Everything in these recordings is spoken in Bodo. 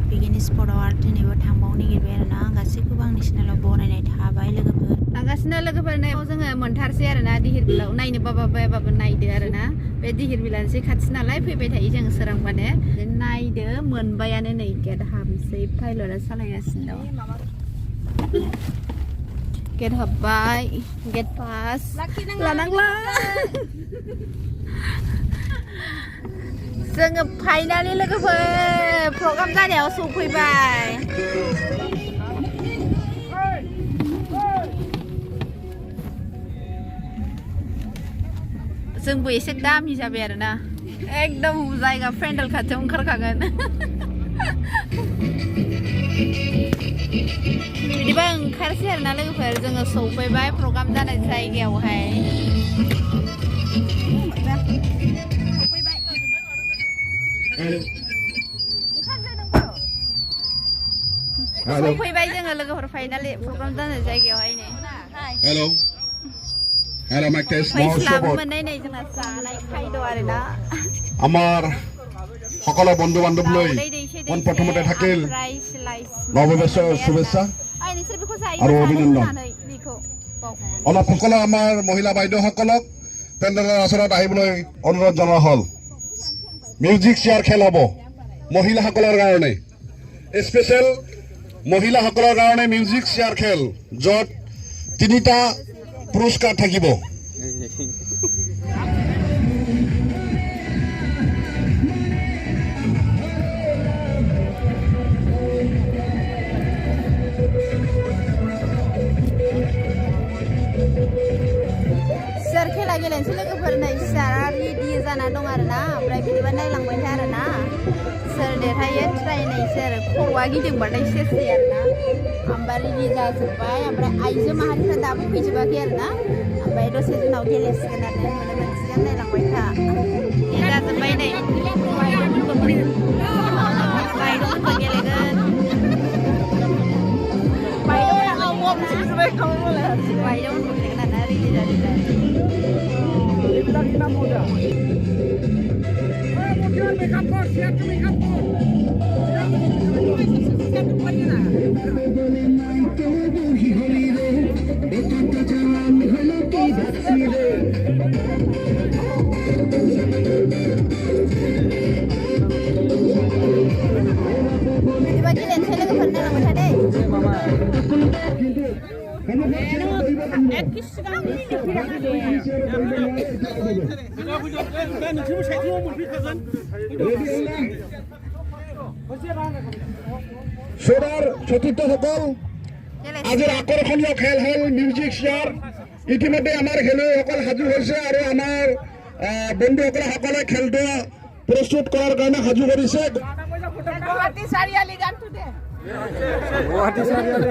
पिकनिक स्पटआव आरो दिनैबो थांबावनो नागिरबाय आरो ना गासैखौबो आंनि चेनेलाव बनायनाय थाबाय लोगोफोर थांगासिनो लोगोफोरनो जोङो मोनथारसै आरो ना दिहिर बिलाव नायनो बाबाबो नायदो आरो ना बे दिहिर बिलानोसै खाथि नालाय फैबाय थायो जों सोरांबानो नायदो मोनबायानो नै गेट हाबसै पाइलटआ सालायगासिनो दं गेट हाबबाय गेट पास लानांला जोङो फाइनालि लोगोफोर प्रग्राम जानायाव सफैबाय जोंबो एसे दामि जाबाय आरो ना एकदम जायगा पेन्डेल खाथियाव ओंखारखागोन बिदिबा ओंखारसै आरो ना लोगोफोर जोङो सफैबाय प्रग्राम जानाय जायगायावहाय सफैबाय जोङो लोगोफोर फाइनालि प्रग्राम जानाय जायगायावहाय नै हेलौ हेलौ माइक टेस्ट फैस्लाबो मोननाय नै जोंना जानाय खायद' आरो ना আমাৰ সকলো বন্ধু বান্ধৱলৈ প্ৰথমতে থাকিল নৱবৰ্ষৰ শুভেচ্ছা আৰু অভিনন্দন অলপ সকলো আমাৰ মহিলা বাইদেউসকলক পেণ্ডেলৰ ওচৰত আহিবলৈ অনুৰোধ জনোৱা হ'ল মিউজিক চেয়াৰ খেল হ'ব মহিলাসকলৰ কাৰণে স্পেচিয়েল মহিলাসকলৰ কাৰণে মিউজিক চেয়াৰ খেল য'ত 3টা পুৰস্কাৰ থাকিব सोर खेला गेलेनोसै लोगोफोर नै सियारा रेडि जाना दं आरो ना ओमफ्राय बिदिबा नायलांबाय था आरो ना सोर देरहायो ट्राइ नायसै आरो खर'आ गिदिंबाथाय सेसै आरो ना ओमफ्राय रेडि जाजोब्बाय ओमफ्राय आइजो माहारिफ्रा दाबो फैजोबाखै आरो ना ओमफ्राय दसे दिनाव गेलेसिगोन आरो नुनो मोनसिगोन नायलांबाय था जाजोब्बाय नै बायद'मोनबो गेलेगोन बायद'मोनबो गेलेगोन आरोना रेडि जाजोब्बाय बिदिबा गेलेनोसै लोगोफोर नायलांबाय था दै সোণার চতুর্থ সকল আজিৰ আকৰ্ষণীয় খেল হ'ল মিউজিক চেয়াৰ ইতিমধ্যে আমাৰ খেলুৱৈসকল সাজু হৈছে আৰু আমাৰ বন্ধুসকলে খেলটো প্ৰস্তুত কৰাৰ কাৰণে সাজু কৰিছে গুৱাহাটী চাৰিআলি গানটো দে Guwahati Chariali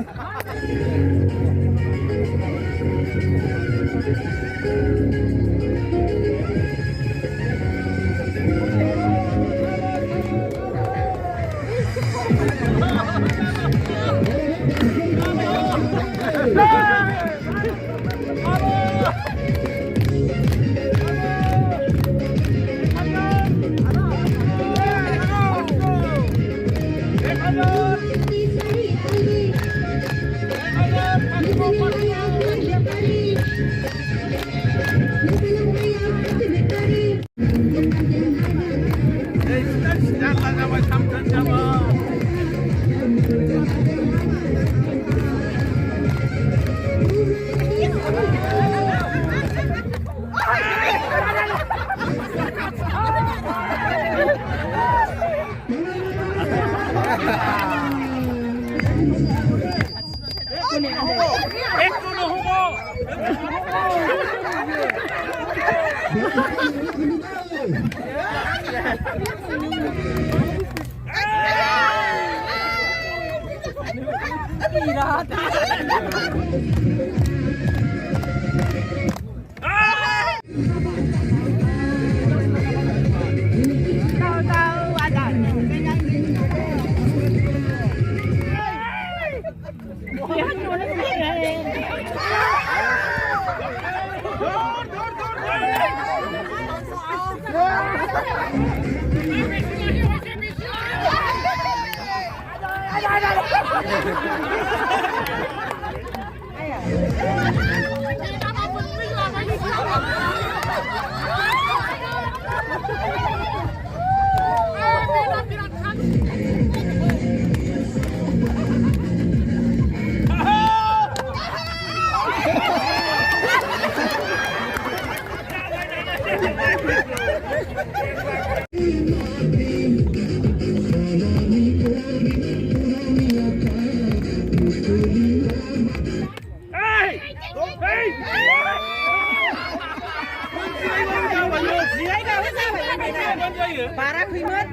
Para primer.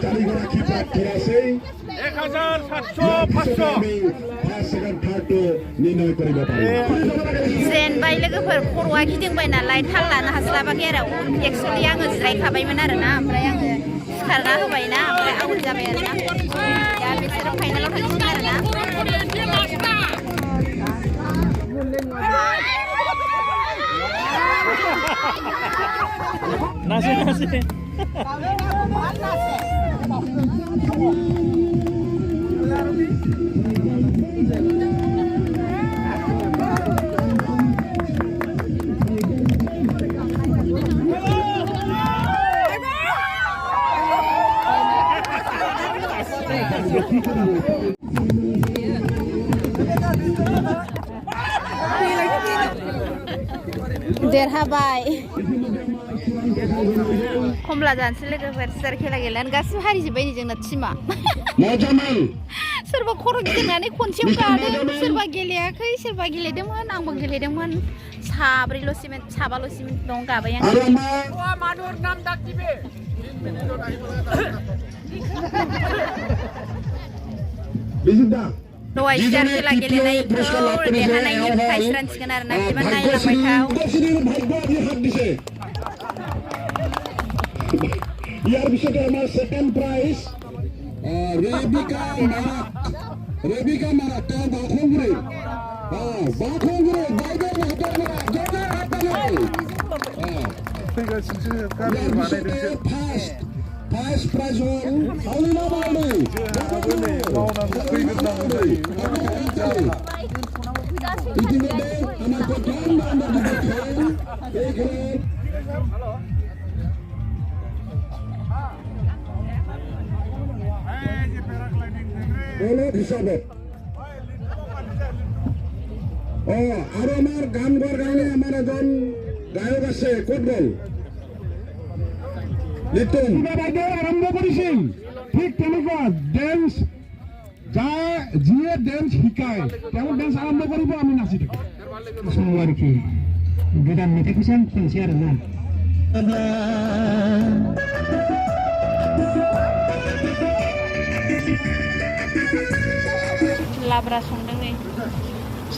চারিগড়া খিপাত ধরাছে 1700 500 first second third निर्णय কৰিব পাৰিব जेनबाय लोगोफोर खर'आ गिदिंबाय नालाय थाल लानो हास्लाबाखै आरो एक्सुवेलि आङो जिरायखाबायमोन आरोना ओमफ्राय आङो सिखारना होबायना ओमफ्राय आउट जाबाय आरोना दा बिसोरो फाइनालाव थांसिगोन आरोना नासे नासे देरहाबाय खमला जानोसै लोगोफोर सोर खेला गेलेनानै गासिबो हारिजोब्बाय नै जोंना टिमा सोरबा खर' गिदिंनानै खनसेयाव गादों सोरबा गेलेयाखै सोरबा गेलेदोंमोन आंबो गेलेदोंमोन साबाल'सिम दं गाबाय आं दहाय सियार खेला गेलेनायखौ देरहानायनि प्राइज रानसिगोन आरोना बिदिबा नायलांबाय ইয়াৰ পিছতে আমাৰ সেকেন্ড প্ৰাইজ ৰেবিকা মাৰাক তেওঁ বাখংগুৰি বাইদেউ ফাৰ্ষ্ট প্ৰাইজ হ'ল হাউলিনা বাউলি ইতিমধ্যে আমাৰ প্ৰথম ৰাউণ্ডৰ এই খেলত বলত হিসাবত আৰু আমাৰ গান গোৱাৰ কাৰণে আমাৰ এজন গায়ক আছে ক'ত গ'ল লিটন বাইদেউ আৰম্ভ কৰিছিল ঠিক তেনেকুৱা ডেন্স যিয়ে ডেন্স শিকায় তেওঁ ডেন্স আৰম্ভ কৰিব আমি নাচি থাকিম আৰু কি গোটান মেথাই কৈছে শুনছি আৰু না लाब्रा संदों नै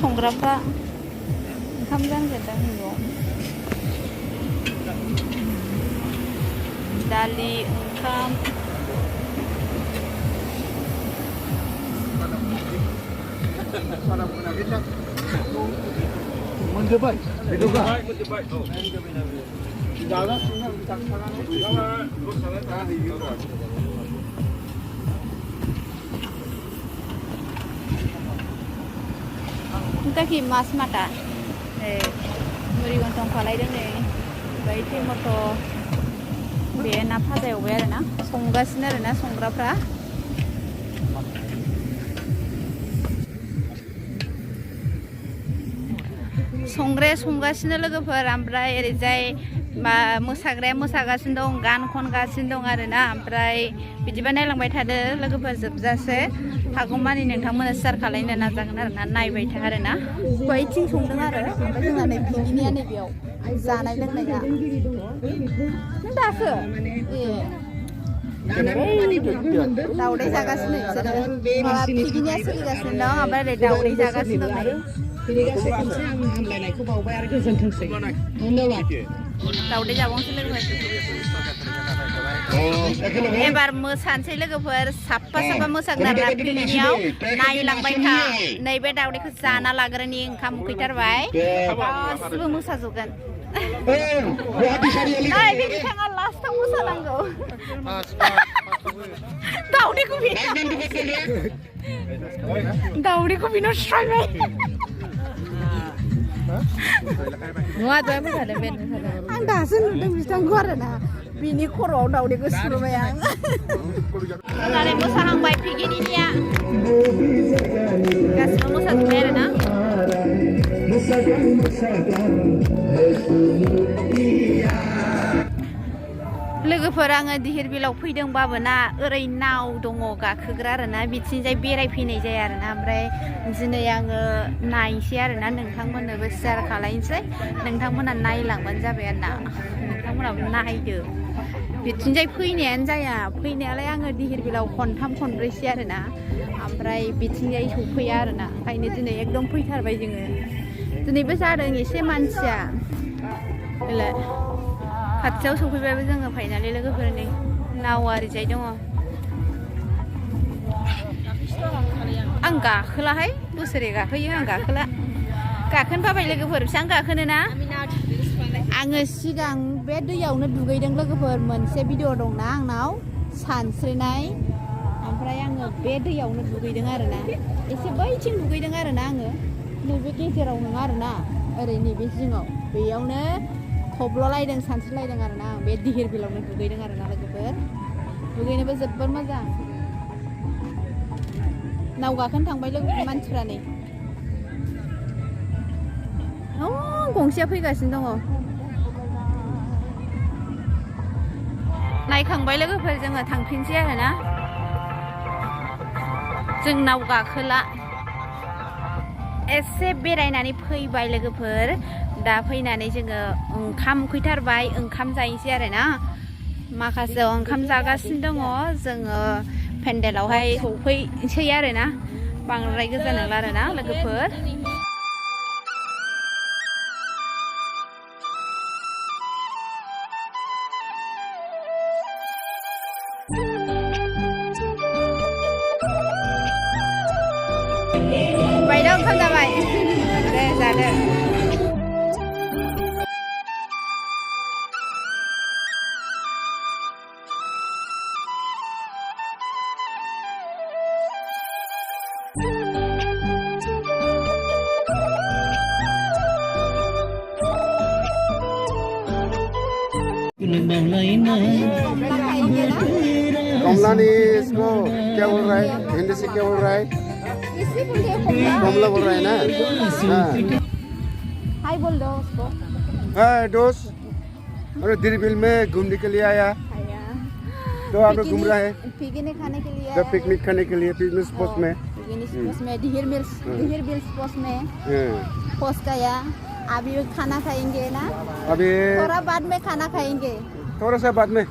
संग्राफ्रा ओंखाम जानगोनदां न'आव दालि ओंखाम मोनजोब्बाय Taki mas mata, muri gontong kalai dong nih, bayi timoto, biar napa saya ubah na, songgas na songgra pra. Songgasnya logo perampai erizai mosagasnya dong, gan kongasnya dong ada na, ampai bijiban elang bayi thade logo perzebzase. Haguman ini yang tamu besar kalau ini nazar karena naik bayi thar na, bayi cing sungdeng ada, sampai dengan naik ini ane biau, zana itu naik ya, entah ke, tahu deh jaga sini, malah pikinya sih jaga sini dong, apa deh tahu deh jaga sini dong, tahu deh jaga sini dong. Ebar mosansai logoफोर साफा मोसाग्रा पिकनिकआव नायलांबाय था नैबे दावदैखौ जाना लाग्रोनि ओंखाम उखैथारबाय गासिबो मोसाजोबगोन गुवाहाटी सारियालि नाय बे बिथाङा लास्टाव मोसानांगौ दावदैखौ बिनो स्रायबाय आं दासो नुदों बिथांखौ आरोना बिनि खर'आव दावदैखौ सुरबाय आं होननानै मोसाहांबाय पिगिनिनिया गासिबो मोसाजोब्बाय आरोना लोगोफोर आङो दिहिरबिलाव फैदोंबाबो ना ओरै नाव दङ गाखोग्रा आरोना बिथिंजाय बेरायफैनाय जाया आरोना ओमफ्राय दिनै आङो नायनोसै आरोना नोंथांमोननोबो शेयार खालायनोसै नोंथांमोना नायलांबानो जाबाय आरोना नोंथांमोनाबो नायदो बिथिंजाय फैनायानो जाया फैनायालाय आङो दिहिरबिलाव खनथाम खनब्रैसै आरोना ओमफ्राय बिथिंजाय सफैया आरोना ओंखायनो दिनै एकदम फैथारबाय जोङो दिनैबो जादों एसे मानसिया बेलाय खाथियाव सफैबायबो जोङो फाइनालि लोगोफोरनि नावा ओरैजाय दङ आं गाखोलाहाय बोसोरे गाखोयो आं गाखोला गाखोनो बाबाय लोगोफोर बेसेबां गाखोनो ना आङो सिगां बे दैयावनो दुगैदों लोगोफोर मोनसे भिडिअ दंना आंनाव सानस्रिनाय ओमफ्राय आङो बे दैयावनो दुगैदों आरोना एसे बैथिं दुगैदों आरोना आङो नैबे गेजेराव नङा आरोना ओरै नैबे जिङाव बेयावनो थब्ल'लायदों सानस्रिलायदों आरोना आं बे दिहिरबिलावनो दुगैदों आरोना लोगोफोर दुगैनोबो जोबोर मोजां नाव गाखोनो थांबाय लोगो मानसिफ्रा नै गंसेया फैगासिनो दङ नायखांबाय लोगोफोर जोङो थांफिनसै आरोना जों नाव गाखोला एसे बेरायनानै फैबाय लोगोफोर दा फैनानै जोङो ओंखाम उखैथारबाय ओंखाम जाहैसै आरोना माखासे ओंखाम जागासिनो दङ जोङो पेन्डेलावहाय सफैसै आरोना बांद्राय गोजान नंला आरोना लोगोफोर बायदा ओंखाम जाबाय दे जादो कमला ने इसको क्या बोल रहा है हिंदी से क्या बोल रहा है कमला बोल रहा है ना हाय बोल दो उसको हाय दोस्त अरे दिरबिल में घूमने के लिए आया तो आप लोग घूम रहा है पिकनिक खाने के लिए तो पिकनिक खाने के लिए पिकनिक स्पॉट में दिहिरबिल स्पॉट में पोस्ट गया अभी खाना खाएंगे ना अभी थोड़ा बाद में खाना खाएंगे थोड़ा सा बाद में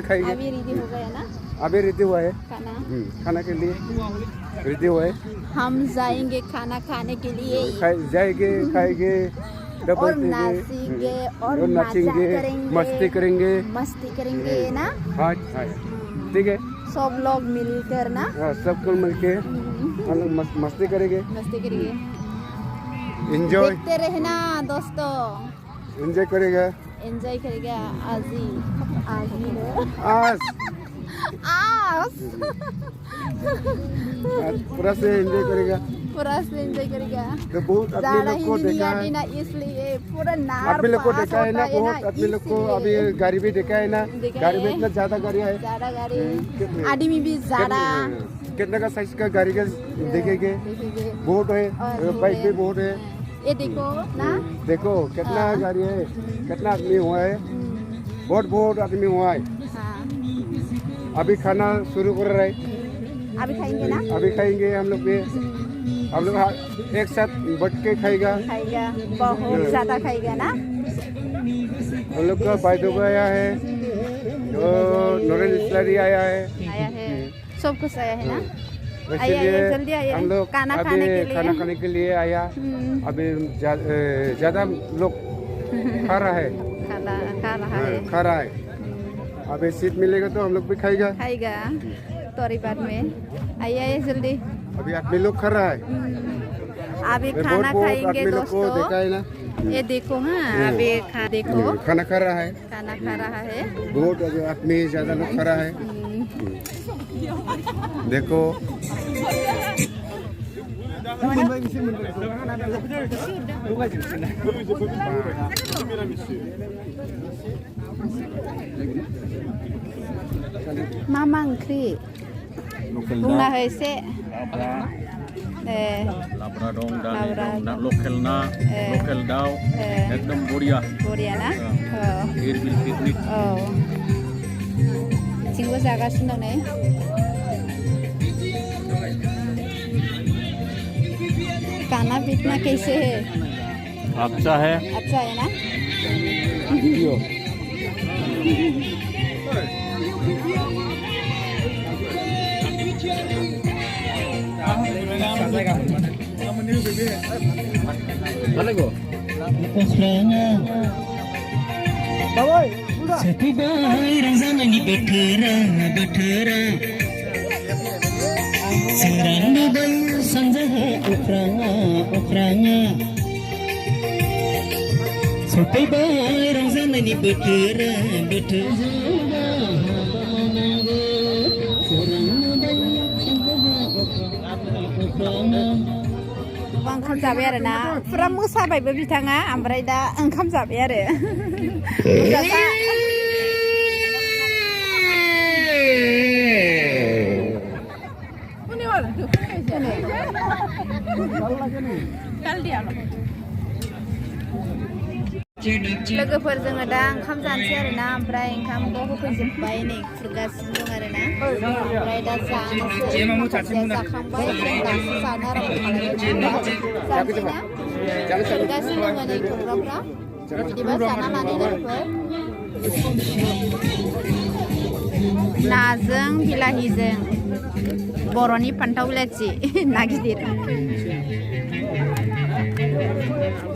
खाएंगे अभी रेडी हो गया ना अभी रेडी हुआ है खाना के लिए रेडी हुआ है हम जाएंगे खाना खाने के लिए जाएंगे खाएंगे और नाचेंगे और नाचेंगे मस्ती करेंगे ना हाँ ठीक है सब लोग मिलकर ना सबको मिलके हम लोग मस्ती करेंगे एंजॉय देखते रहना दोस्तों एंजॉय करेगा आज पूरा से एंजॉय करेगा तो बहुत आदमी लोग को देखा है इसलिए पूरा आदमी लोग को देखा है ना बहुत आदमी लोग को अभी गाड़ी भी देखा है ना गाड़ी में इतना ज्यादा गाड़ी है आदमी भी ज्यादा कितना का साइज का गाड़ी का देखेंगे बहुत है बाइक भी बहुत है ये देखो ना देखो कितना गाड़ी है कितना आदमी हुआ है बहुत आदमी हुआ है अभी खाना शुरू कर रहा है अभी खाएंगे ना अभी खाएंगे हम लोग एक साथ बैठ के खाएगा बहुत ज्यादा खाएगा ना हम लोग का भाई दोगा आया है नरेंद्र इस्लारी आया है सब कुछ आया है ना जल्दी आइए हम लोग खाना खाने के लिए आया अभी ज्यादा लोग खा रहा है अभी सीट मिलेगा तो हम लोग भी खाएगा थोड़ी बाद में आइए जल्दी अभी आदमी लोग खा रहा है अभी खाना खाएंगे आदमी लोग को देखा है ना ये देखो हाँ अभी देखो खाना खा रहा है खाना खा रहा है बहुत आदमी ज्यादा लोग खा रहा है देखो मा ओंख्रि बुंना हो एसे लाब्रा दं दालि दं लकेल ना लकेल दाउ एकदम बरिया बरिया ना एरबिल पिकनिक औ बिथिंबो जागासिनो दं नै खाना पीना कैसे है अच्छा है ना Setibai razanani betera serana ban sanjaha ukranya Setibai razanani betera ओंखाम जाबाय आरो ना फुरा मोसाबायबो बिथाङा ओमफ्राय दा ओंखाम जाबाय आरो लोगोफोर जोङो दा ओंखाम जानोसै आरो ना ओमफ्राय ओंखामखौ होफैजोब्बाय नै खुरगासिनो दं आरो ना ओमफ्राय दा जानोसै माखासेया जाखांबाय जों दासो जानो आराम खालामनोसै ना खुरगासिनो दङ नै खुरग्राफ्रा बिदिबा जाना लानाय लोगोफोर नाजों बिलाहिजों बर'नि फान्थाव बिलाथि ना गिदिर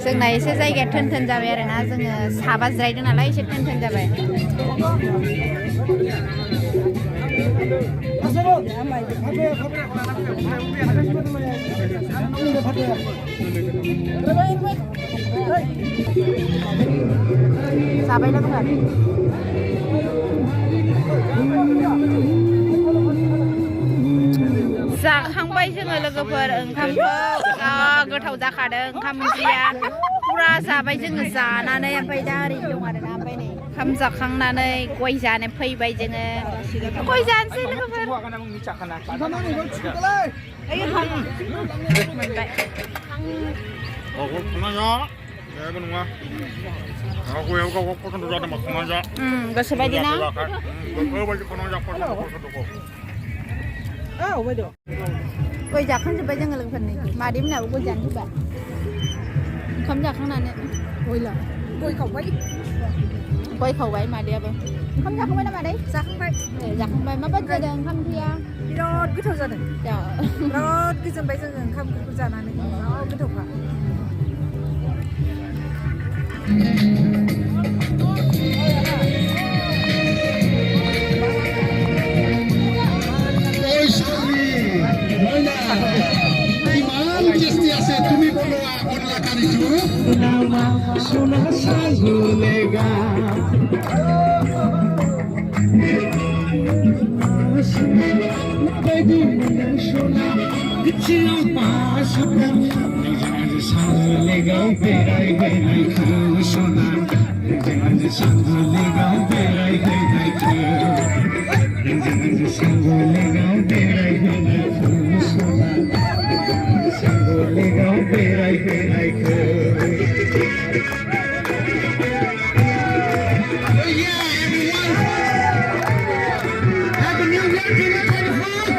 जोंना एसे जायगाया थोन जाबाय आरो ना जोङो साबा जिरायदों नालाय एसे थोन जाबाय जाबाय लोगोफोर जाखांबाय जोङो लोगोफोर ओंखामखौ गोथाव जाखादों ओंखाम ओंख्रिया पुरा जाबाय जोङो जानानै ओमफ्राय दा ओरैनो दं आरोना ओमफ्राय नै ओंखाम जाखांनानै गय जानो फैबाय जोङो गय जानोसै लोगोफोर मोनबाय गोसोबायदि ना गय जाखांजोब्बाय जोङो लोगोफोरनि मादै मोनाबो गय जानो होबाय ओंखाम जाखांनानै गय खावबाय मादैयाबो ओंखाम जाखांबाय ना मादै जाखांबाय माबायदि जादों ओंखाम ओंख्रिया बिराद गोथाव जादों बिराद गोजोनबाय जोङो ओंखामफोरखौ जानानै बिराद गोथावखा তুমি বনোৱা অনলা কাৰিছো সোনা সাজুলেগা বেবি সোনা চিনা পাসুনা সাজুলেগা বেরাই বেরাই খাও সোনা সাজুলেগা বেরাই বেরাই খাও সাজুলেগা বেরাই বেরাই খাও সোনা Legal, berai, berai, oh yeah, everyone! Happy New Year to the 24th!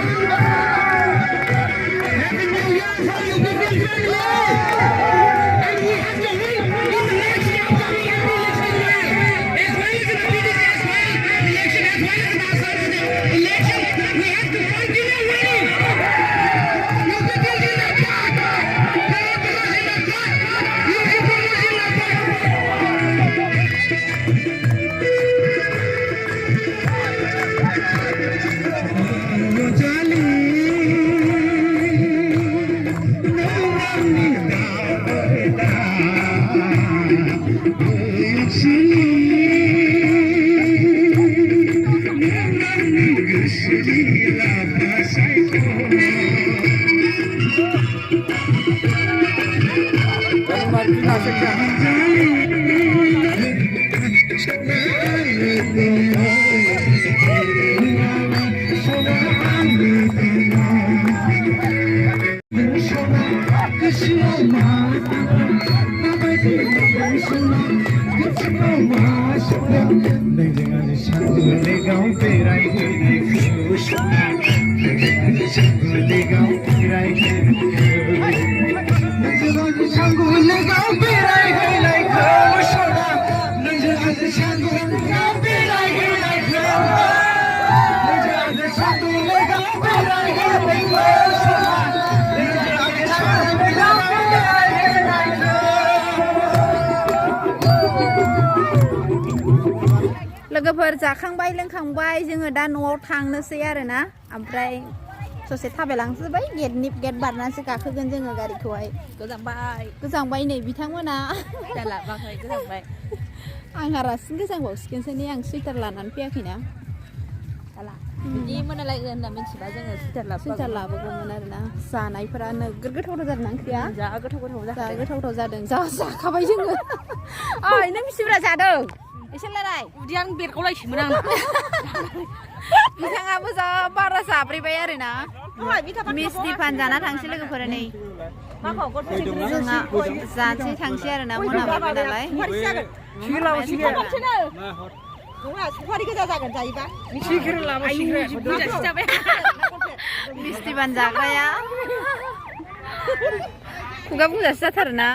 Happy New Year for you, good family! And we have to win in the next year coming up election year! As well as the political as well, election as well as the election, we have to fight लोगोफोर जाखांबाय लोंखांबाय जोङो दा न'आव थांनोसै आरो ना ओमफ्राय ससे थाबायलांसोबाय गेट बारनासो गाखोगोन जोङो गारिखौहाय गोजांबाय नै बिथांमोना गोजांबाय आं हारासिन गोजांबावसिगोनसो नै आं सुइटार लानानै फैयाखैना बिदि मोनालायगोन होनना मिथिबा जोङो सुइटार लाबोगौमोन आरो ना जानायफोरा नोगोर गोथाव जादों ना ओंख्रिया जा गोथाव जादों जाखाबाय जोङो ओइ नों बिसिब्रा जादों एसे लाराय उदैयानो बेरगावलायसोमोन आंना बिथाङाबो जा बारा जाब्रैबाय आरो ना मिस्टि पान जाना थांसै लोगोफोरा नै जोंहा जानोसै थांसै आरो ना मोनाबाय नालाय सुपारि गोजा जागोन जायोबा मिस्टि पान जाग्राया खुगा बुंजासो जाथारो ना